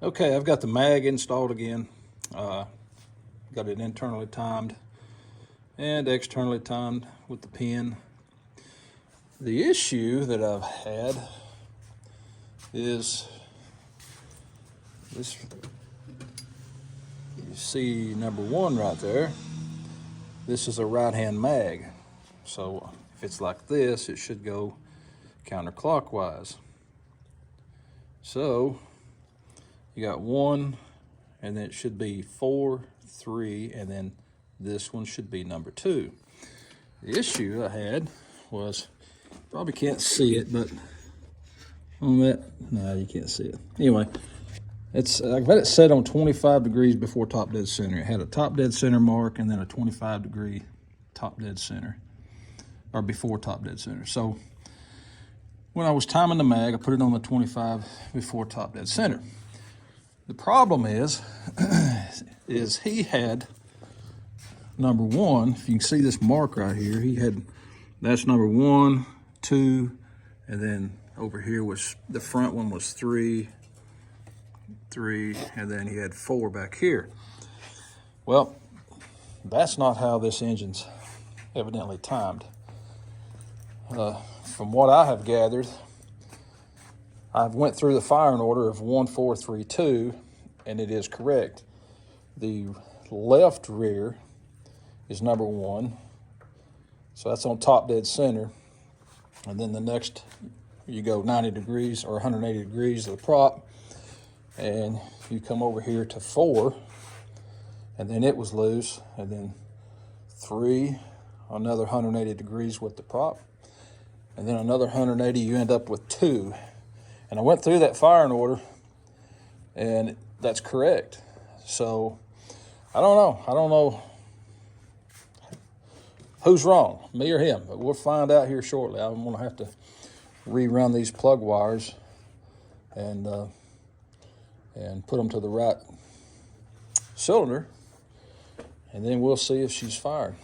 Okay, I've got the mag installed again. Got it internally timed and externally timed with the pin. The issue that I've had is this. You see number one right there. This is a right-hand mag. So if it's like this, it should go counterclockwise. So you got 1, and then it should be 4, 3, and then this one should be number 2. The issue I had was, probably can't see it, but on that, no, you can't see it. Anyway, I've got it set on 25 degrees before top dead center. It had a top dead center mark and then a 25-degree top dead center, or before top dead center. So when I was timing the mag, I put it on the 25 before top dead center. The problem is he had number 1. If you can see this mark right here, that's number 1, 2, and then over here was the front one was 3, and then he had 4 back here. Well, that's not how this engine's evidently timed. From what I have gathered, I've went through the firing order of 1, 4, 3, 2, and it is correct. The left rear is number 1, so that's on top dead center. And then the next, you go 90 degrees or 180 degrees of the prop, and you come over here to 4, and then it was loose, and then 3, another 180 degrees with the prop, and then another 180, you end up with 2. And I went through that firing order, and that's correct. So I don't know who's wrong, me or him, but we'll find out here shortly. I'm gonna have to rerun these plug wires and put them to the right cylinder, and then we'll see if she's fired.